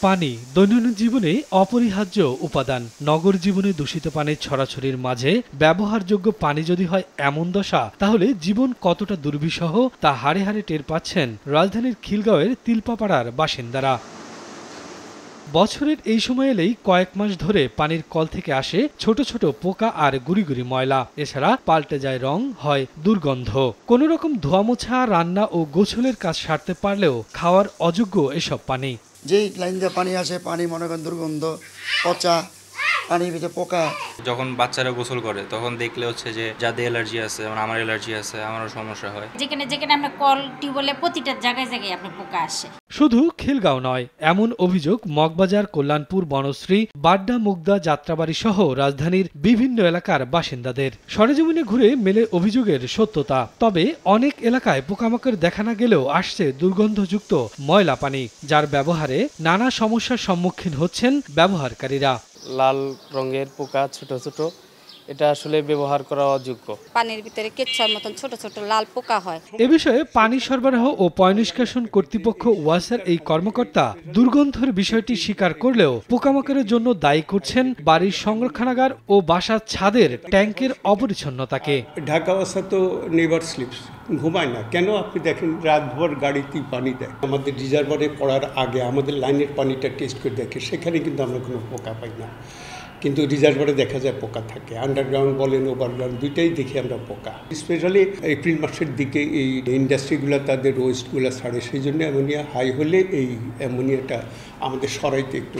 পানি দৈনন্দিন জীবনে অপরিহার্য উপাদান। নগর জীবনে দূষিত পানির ছড়াছড়ির মাঝে ব্যবহারযোগ্য পানি যদি হয় এমন দশা, তাহলে জীবন কতটা দুর্বিষহ তা হাড়ে হাড়ে টের পাচ্ছেন রাজধানীর খিলগাঁওয়ের তিলপাপাড়ার বাসিন্দারা। বছরের এই সময় এলেই কয়েক মাস ধরে পানির কল থেকে আসে ছোট ছোট পোকা আর গুড়ি গুড়ি ময়লা। এছাড়া পাল্টে যায় রং, হয় দুর্গন্ধ। কোনো রকম ধোয়া মোছা, রান্না ও গোসলের কাজ সারতে পারলেও খাওয়ার অযোগ্য এসব পানি। যেই লাইন দিয়ে পানি আসে, পানি মনে করেন দুর্গন্ধ, পচা, পানির ভিতরে পোকা। যখন বাচ্চারা গোসল করে তখন দেখলে হচ্ছে যে যাদের অ্যালার্জি আছে, আমার অ্যালার্জি আছে, আমারও সমস্যা হয়। যেখানে যেখানে আমরা কল টিউবওয়েলে প্রতিটা জায়গায় জায়গায় আপনার পোকা আসে। শুধু খিলগাঁও নয়, এমন অভিযোগ মগবাজার, কল্যাণপুর, বনশ্রী, বাড্ডা, মুগদা, যাত্রাবাড়ি সহ রাজধানীর বিভিন্ন এলাকার বাসিন্দাদের। সরেজমিনে ঘুরে মেলে অভিযোগের সত্যতা। তবে অনেক এলাকায় পোকামাকড় দেখা না গেলেও আসছে দুর্গন্ধযুক্ত ময়লা পানি, যার ব্যবহারে নানা সমস্যার সম্মুখীন হচ্ছেন ব্যবহারকারীরা। লাল রঙের পোকা ছোট ছোট, এটা আসলে ব্যবহার করা অযোগ্য। পানির ভিতরে কেচ্ছার মতন ছোট ছোট লাল পোকা হয়। এ বিষয়ে পানি সরবরাহ ও পয়ঃনিষ্কাশন কর্তৃপক্ষ ওয়াসার এই কর্মকর্তা দুর্গন্ধের বিষয়টি স্বীকার করলেও পোকামাকড়ের জন্য দায়ী করছেন বাড়ির সংরক্ষণাগার ও বাসার ছাদের ট্যাঙ্কের অপরিচ্ছন্নতাকে। ঢাকা ওয়াসা তো নেভার স্লিপস, ঘুমায় না। কেন? আপনি দেখেন রাতভর গাড়িতেই পানি দেয়। আমাদের রিজার্ভারে পড়ার আগে আমাদের লাইনের পানিটা টেস্ট করে দেখে, সেখানে কিন্তু আমরা কোনো পোকা পাই না। কিন্তু রিজার্ভারে দেখা যায় পোকা থাকে। আন্ডারগ্রাউন্ড বলেন, ওভারগ্রাউন্ড, দুইটাই দেখি আমরা পোকা। স্পেশালি এপ্রিল মাসের দিকে এই ইন্ডাস্ট্রিগুলো তাদের ওয়েস্টগুলো ছাড়ে, সেই জন্য অ্যামোনিয়া হাই হলে এই অ্যামোনিয়াটা আমাদের সরাইতে একটু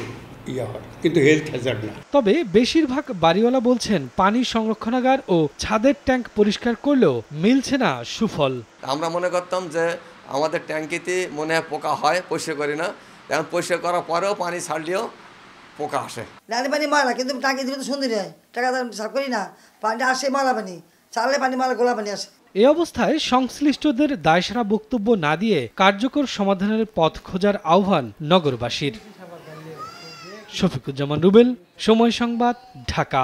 হয়, কিন্তু হেলথ হ্যাজার্ড না। তবে বেশিরভাগ বাড়িওয়ালা বলছেন পানি সংরক্ষণাগার ও ছাদের ট্যাঙ্ক পরিষ্কার করলেও মিলছে না সুফল। আমরা মনে করতাম যে আমাদের ট্যাঙ্কিতে মনে হয় পোকা হয়, পরিষ্কার করি না। এখন পরিষ্কার করার পরেও পানি ছাড়লেও পোকা আসে। লাইনের পানি ময়লা, কিন্তু টাঙ্কি দিলে তো সুন্দর হয়, টাকা সাফ করি না, পানিটা আসে ময়লা পানি, চালে পানি ময়লা, গোলা পানি আসে। এ অবস্থায় সংশ্লিষ্টদের দায়সারা বক্তব্য না দিয়ে কার্যকর সমাধানের পথ খোঁজার আহ্বান নগরবাসীর। শফিকুজ্জামান রুবেল, সময় সংবাদ, ঢাকা।